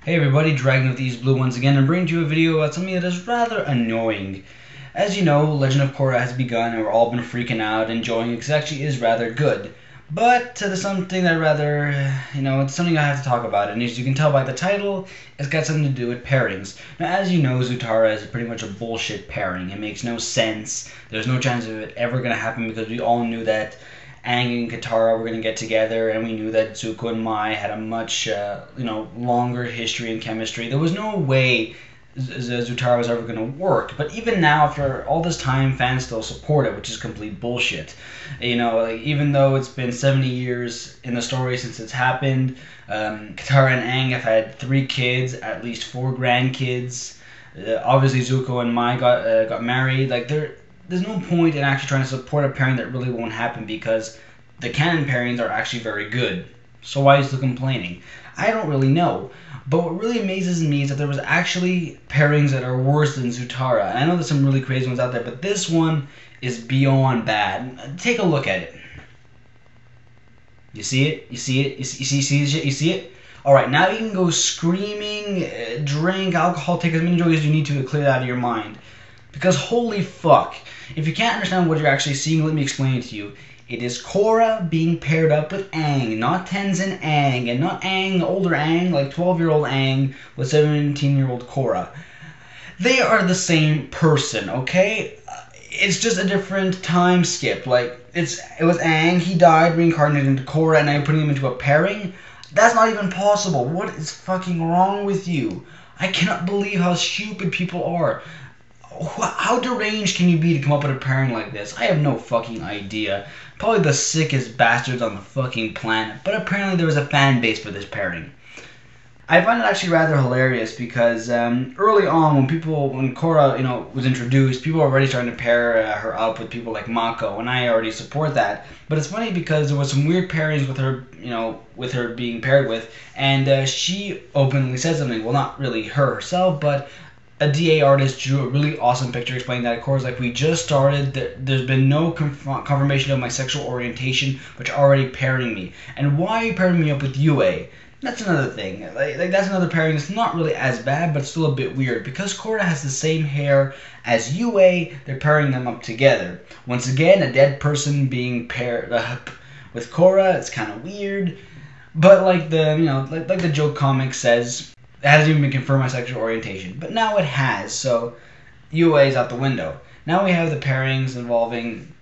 Hey everybody, Dragon with these blue ones again, and bringing to you a video about something that is rather annoying. As you know, Legend of Korra has begun, and we've all been freaking out, enjoying it, because it actually is rather good. But there's something that it's something I have to talk about, and as you can tell by the title, it's got something to do with pairings. Now, as you know, Zutarra is pretty much a bullshit pairing. It makes no sense. There's no chance of it ever going to happen, because we all knew that Aang and Katara were going to get together, and we knew that Zuko and Mai had a much, longer history and chemistry. There was no way Zutarra was ever going to work. But even now, after all this time, fans still support it, which is complete bullshit. Even though it's been 70 years in the story since it's happened, Katara and Aang have had 3 kids, at least 4 grandkids. Obviously, Zuko and Mai got married. There's no point in actually trying to support a pairing that really won't happen, because the canon pairings are actually very good. So why are you still complaining? I don't really know. But what really amazes me is that there was actually pairings that are worse than Zutarra. And I know there's some really crazy ones out there, but this one is beyond bad. Take a look at it. You see it? You see it? You see it? Alright, now you can go screaming, drink alcohol, take as many drugs as you need to clear that out of your mind. Because holy fuck, if you can't understand what you're actually seeing, let me explain it to you. It is Korra being paired up with Aang, not Tenzin Aang, and not Aang, older Aang, like 12-year-old Aang with 17-year-old Korra. They are the same person, okay? It's just a different time skip. It was Aang, he died, reincarnated into Korra, and now you're putting him into a pairing? That's not even possible. What is fucking wrong with you? I cannot believe how stupid people are. How deranged can you be to come up with a pairing like this? I have no fucking idea. Probably the sickest bastards on the fucking planet. But apparently there was a fan base for this pairing. I find it actually rather hilarious because early on when Korra, was introduced, people were already starting to pair her up with people like Mako, and I already support that. But it's funny because there was some weird pairings with her, with her being paired with, and she openly said something. Well, not really her herself, but a DA artist drew a really awesome picture explaining that Korra's like, we just started, there's been no confirmation of my sexual orientation, but you're already pairing me. And why are you pairing me up with Yue? That's another thing. That's another pairing that's not really as bad, but still a bit weird. Because Korra has the same hair as Yue, they're pairing them up together. Once again, a dead person being paired up with Korra, it's kind of weird. But like the joke comic says, it hasn't even been confirmed my sexual orientation. But now it has, so Yue is out the window. Now we have the pairings involving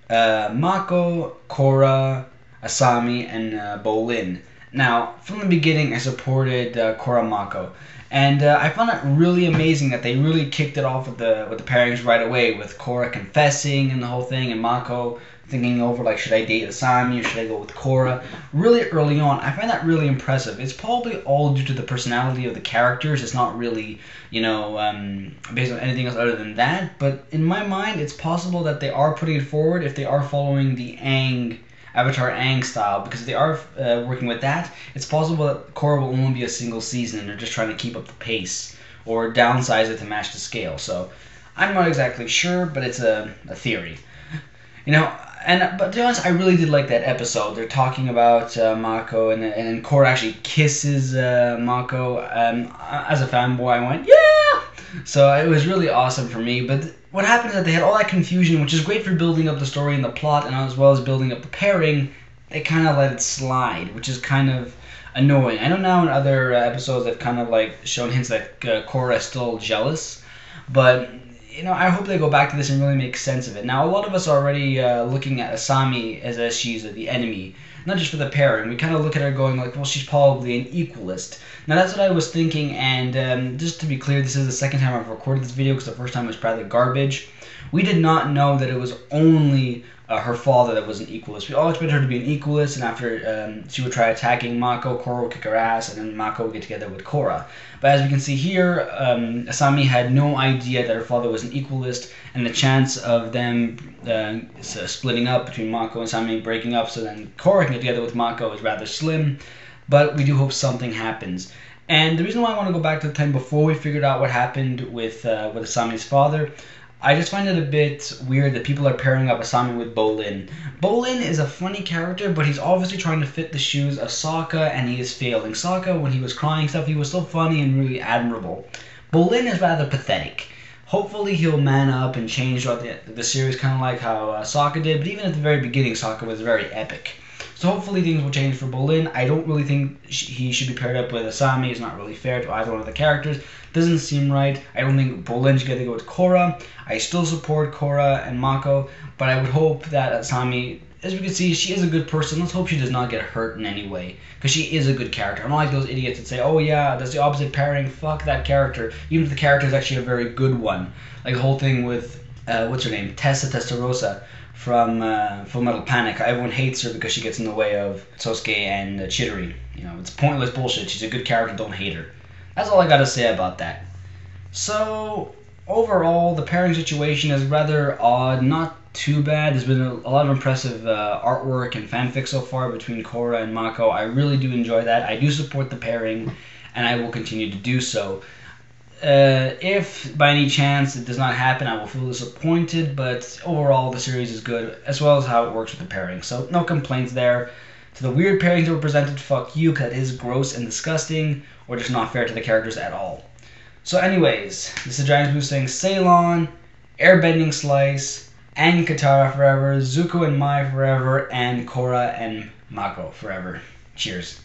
Mako, Korra, Asami, and Bolin. Now, from the beginning, I supported Korra Mako. And I found it really amazing that they really kicked it off with the pairings right away, with Korra confessing and the whole thing, and Mako thinking over, like, should I date Asami or should I go with Korra? Really early on, I find that really impressive. It's probably all due to the personality of the characters. It's not really, based on anything else other than that. But in my mind, it's possible that they are putting it forward if they are following the Avatar Aang style, because if they are working with that, it's possible that Korra will only be a single season and they're just trying to keep up the pace or downsize it to match the scale. So I'm not exactly sure, but it's a theory. But to be honest, I really did like that episode. They're talking about Mako, and then Korra actually kisses Mako. As a fanboy, I went, yeah! So it was really awesome for me. But what happened is that they had all that confusion, which is great for building up the story and the plot, and as well as building up the pairing. They kind of let it slide, which is kind of annoying. I know now in other episodes they've kind of shown hints that Korra is still jealous, but I hope they go back to this and really make sense of it. Now, a lot of us are already looking at Asami as she's the enemy, not just for the pairing. We kind of look at her going like, well, she's probably an equalist. Now, that's what I was thinking, and just to be clear, this is the second time I've recorded this video, because the first time was probably garbage. We did not know that it was only her father that was an equalist. We all expected her to be an equalist, and after she would try attacking Mako, Korra would kick her ass, and then Mako would get together with Korra. But as we can see here, Asami had no idea that her father was an equalist, and the chance of them splitting up between Mako and Asami, breaking up so then Korra can get together with Mako, is rather slim. But we do hope something happens. And the reason why I want to go back to the time before we figured out what happened with Asami's father, I just find it a bit weird that people are pairing up Asami with Bolin. Bolin is a funny character, but he's obviously trying to fit the shoes of Sokka, and he is failing. Sokka, when he was crying stuff, he was so funny and really admirable. Bolin is rather pathetic. Hopefully he'll man up and change throughout the series, kind of like how Sokka did, but even at the very beginning, Sokka was very epic. So hopefully things will change for Bolin. I don't really think he should be paired up with Asami. It's not really fair to either one of the characters. Doesn't seem right. I don't think Bolin should get to go with Korra. I still support Korra and Mako, but I would hope that Asami, as we can see, she is a good person. Let's hope she does not get hurt in any way, because she is a good character. I'm not like those idiots that say, oh yeah, that's the opposite pairing, fuck that character, even if the character is actually a very good one. Like the whole thing with, what's her name, Tessa Testarossa from Full Metal Panic. Everyone hates her because she gets in the way of Sosuke and Chidori. You know, it's pointless bullshit. She's a good character, don't hate her. That's all I gotta say about that. So, overall, the pairing situation is rather odd, not too bad. There's been a lot of impressive artwork and fanfic so far between Korra and Mako. I really do enjoy that. I do support the pairing, and I will continue to do so. If by any chance it does not happen, I will feel disappointed, but overall the series is good, as well as how it works with the pairing. So no complaints there. To the weird pairings that were presented, fuck you, because it is gross and disgusting, or just not fair to the characters at all. So anyways, this is Giants Blue saying Ceylon, Airbending Slice, and Katara forever, Zuko and Mai forever, and Korra and Mako forever. Cheers.